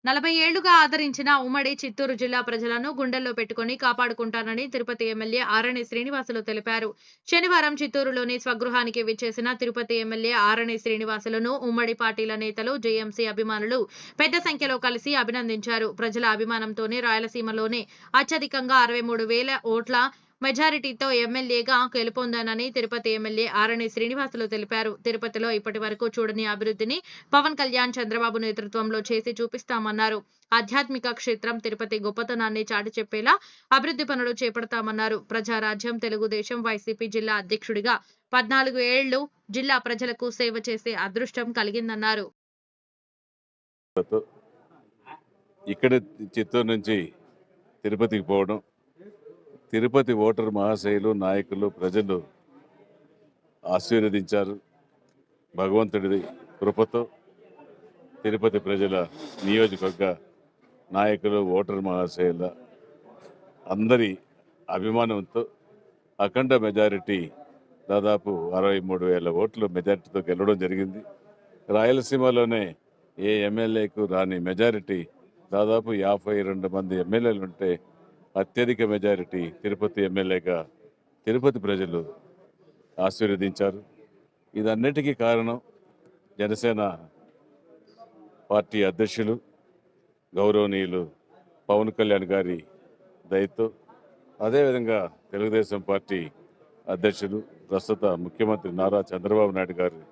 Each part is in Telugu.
40 ఏళ్లుగా ఆదరించిన ఉమ్మడి చిత్తూరు జిల్లా ప్రజలను గుండెల్లో పెట్టుకుని కాపాడుకుంటానని తిరుపతి ఎమ్మెల్యే ఆరణి శ్రీనివాసులు తెలిపారు. శనివారం చిత్తూరులోని స్వగృహానికి విచ్చేసిన తిరుపతి ఎమ్మెల్యే ఆరణి శ్రీనివాసులను ఉమ్మడి పార్టీల నేతలు, జేఎంసీ అభిమానులు పెద్ద సంఖ్యలో కలిసి అభినందించారు. ప్రజల అభిమానంతోనే రాయలసీమలోనే అత్యధికంగా 63,000 ఓట్ల మెజారిటీతో ఎమ్మెల్యేగా గెలుపొందానని తిరుపతి ఎమ్మెల్యే ఆరణి శ్రీనివాసులు తెలిపారు. తిరుపతిలో ఇప్పటివరకు చూడని అభివృద్ధిని పవన్ కళ్యాణ్, చంద్రబాబు నేతృత్వంలో చేసి చూపిస్తామన్నారు. ఆధ్యాత్మిక క్షేత్రం తిరుపతి గొప్పతనాన్ని చాటి చెప్పేలా అభివృద్ధి పనులు చేపడతామన్నారు. ప్రజారాజ్యం తెలుగుదేశం వైసీపీ జిల్లా అధ్యక్షుడిగా 14 ఏళ్లు జిల్లా ప్రజలకు సేవ చేసే అదృష్టం కలిగిందన్నారు. ఇక్కడ చిత్తూరు నుంచి తిరుపతికి పోవడం, తిరుపతి ఓటర్ మహాశయులు, నాయకులు, ప్రజలు ఆశీర్వదించారు. భగవంతుడి కృపతో తిరుపతి ప్రజల నియోజకవర్గ నాయకులు, ఓటర్ మహాశయుల అందరి అభిమానంతో అఖండ మెజారిటీ దాదాపు 63,000 ఓట్ల మెజారిటీతో గెలవడం జరిగింది. రాయలసీమలోనే ఏ ఎమ్మెల్యేకు రాని మెజారిటీ, దాదాపు 52 మంది ఎమ్మెల్యేలు ఉంటే అత్యధిక మెజారిటీ తిరుపతి ఎమ్మెల్యేగా తిరుపతి ప్రజలు ఆశీర్వదించారు. ఇదన్నిటికీ కారణం జనసేన పార్టీ అధ్యక్షులు గౌరవనీయులు పవన్ కళ్యాణ్ గారి దయతో, అదేవిధంగా తెలుగుదేశం పార్టీ అధ్యక్షులు ప్రస్తుత ముఖ్యమంత్రి నారా చంద్రబాబు నాయుడు గారి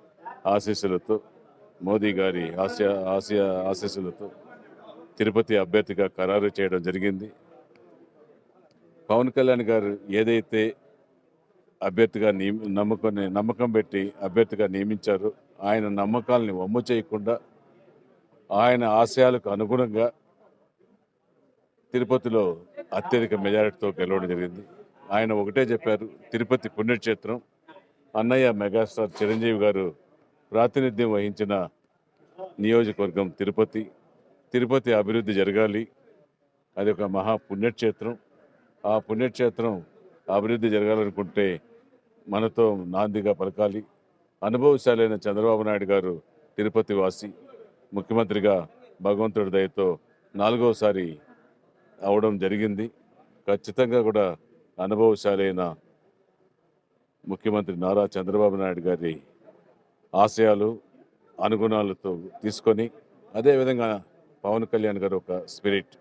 ఆశీస్సులతో, మోదీ గారి ఆశీస్సులతో తిరుపతి అభ్యర్థిగా ఖరారు చేయడం జరిగింది. పవన్ కళ్యాణ్ గారు ఏదైతే అభ్యర్థిగా నమ్మకం పెట్టి అభ్యర్థిగా నియమించారో ఆయన నమ్మకాలని వమ్ము చేయకుండా ఆయన ఆశయాలకు అనుగుణంగా తిరుపతిలో అత్యధిక మెజారిటీతో గెలవడం జరిగింది. ఆయన ఒకటే చెప్పారు, తిరుపతి పుణ్యక్షేత్రం, అన్నయ్య మెగాస్టార్ చిరంజీవి గారు ప్రాతినిధ్యం వహించిన నియోజకవర్గం తిరుపతి. తిరుపతి అభివృద్ధి జరగాలి, అది ఒక మహా పుణ్యక్షేత్రం. ఆ పుణ్యక్షేత్రం అభివృద్ధి జరగాలనుకుంటే మనతో నాందిగా పలకాలి. అనుభవశాలైన చంద్రబాబు నాయుడు గారు తిరుపతి వాసి, ముఖ్యమంత్రిగా భగవంతుడి దయతో 4వసారి అవడం జరిగింది. ఖచ్చితంగా కూడా అనుభవశాలైన ముఖ్యమంత్రి నారా చంద్రబాబు నాయుడు గారి ఆశయాలు, అనుగుణాలతో తీసుకొని, అదేవిధంగా పవన్ కళ్యాణ్ గారు ఒక స్పిరిట్,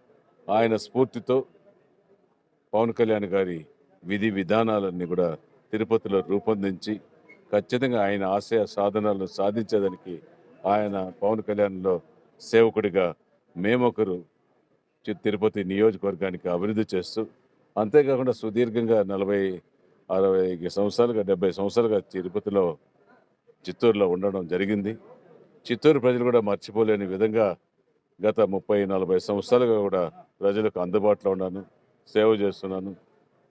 ఆయన స్ఫూర్తితో పవన్ కళ్యాణ్ గారి విధి విధానాలన్నీ కూడా తిరుపతిలో రూపొందించి ఖచ్చితంగా ఆయన ఆశయ సాధనాలను సాధించేదానికి ఆయన పవన్ కళ్యాణ్లో సేవకుడిగా మేమొకరు తిరుపతి నియోజకవర్గానికి అభివృద్ధి చేస్తూ, అంతేకాకుండా సుదీర్ఘంగా 40-60 సంవత్సరాలుగా 70 సంవత్సరాలుగా తిరుపతిలో చిత్తూరులో ఉండడం జరిగింది. చిత్తూరు ప్రజలు కూడా మర్చిపోలేని విధంగా గత 30-40 సంవత్సరాలుగా కూడా ప్రజలకు అందుబాటులో ఉన్నాను, సేవ చేస్తున్నాను.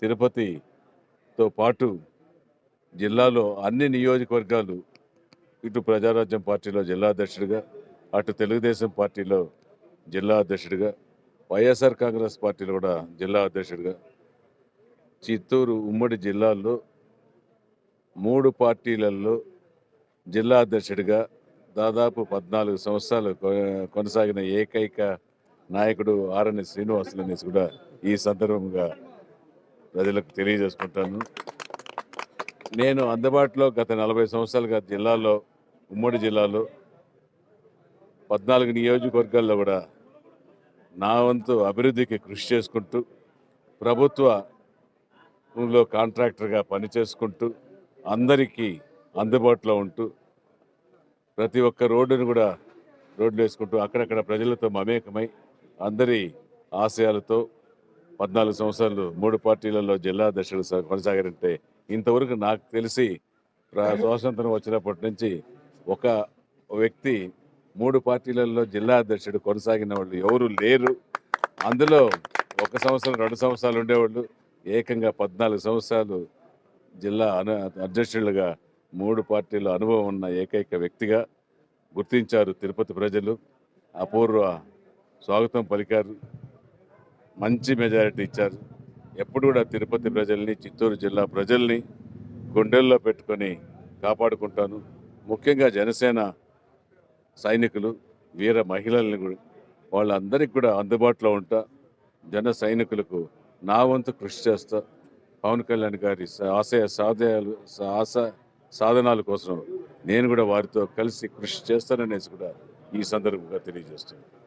తిరుపతితో పాటు జిల్లాలో అన్ని నియోజకవర్గాలు, ఇటు ప్రజారాజ్యం పార్టీలో జిల్లా అధ్యక్షుడిగా, అటు తెలుగుదేశం పార్టీలో జిల్లా అధ్యక్షుడిగా, వైఎస్ఆర్ కాంగ్రెస్ పార్టీలో కూడా జిల్లా అధ్యక్షుడిగా, చిత్తూరు ఉమ్మడి జిల్లాల్లో 3 పార్టీలలో జిల్లా అధ్యక్షుడిగా దాదాపు 14 సంవత్సరాలు కొనసాగిన ఏకైక నాయకుడు ఆరణి శ్రీనివాసులని కూడా ఈ సందర్భంగా ప్రజలకు తెలియజేసుకుంటాను. నేను అందుబాటులో గత 40 సంవత్సరాలుగా జిల్లాలో, ఉమ్మడి జిల్లాలో 14 నియోజకవర్గాల్లో కూడా నా వంతు అభివృద్ధికి కృషి చేసుకుంటూ, ప్రభుత్వంలో కాంట్రాక్టర్గా పనిచేసుకుంటూ, అందరికీ అందుబాటులో ఉంటూ, ప్రతి ఒక్క రోడ్డును కూడా రోడ్లు వేసుకుంటూ అక్కడక్కడ ప్రజలతో మమేకమై అందరి ఆశయాలతో 14 సంవత్సరాలు 3 పార్టీలలో జిల్లా అధ్యక్షుడు కొనసాగారంటే, ఇంతవరకు నాకు తెలిసి స్వాతంత్రం వచ్చినప్పటి నుంచి ఒక వ్యక్తి 3 పార్టీలలో జిల్లా అధ్యక్షుడు కొనసాగిన వాళ్ళు ఎవరు లేరు. అందులో 1 సంవత్సరం 2 సంవత్సరాలు ఉండేవాళ్ళు, ఏకంగా 14 సంవత్సరాలు జిల్లా అధ్యక్షులుగా 3 పార్టీల అనుభవం ఉన్న ఏకైక వ్యక్తిగా గుర్తించారు తిరుపతి ప్రజలు. అపూర్వ స్వాగతం పలికారు, మంచి మెజారిటీ ఇచ్చారు. ఎప్పుడు కూడా తిరుపతి ప్రజల్ని, చిత్తూరు జిల్లా ప్రజల్ని గుండెల్లో పెట్టుకొని కాపాడుకుంటాను. ముఖ్యంగా జనసేన సైనికులు, వీర మహిళల్ని వాళ్ళందరికీ కూడా అందుబాటులో ఉంటా. జన సైనికులకు నా వంతు కృషి చేస్తా. పవన్ కళ్యాణ్ గారి సాధనాల కోసం నేను కూడా వారితో కలిసి కృషి చేస్తాననేసి కూడా ఈ సందర్భంగా తెలియజేస్తున్నాను.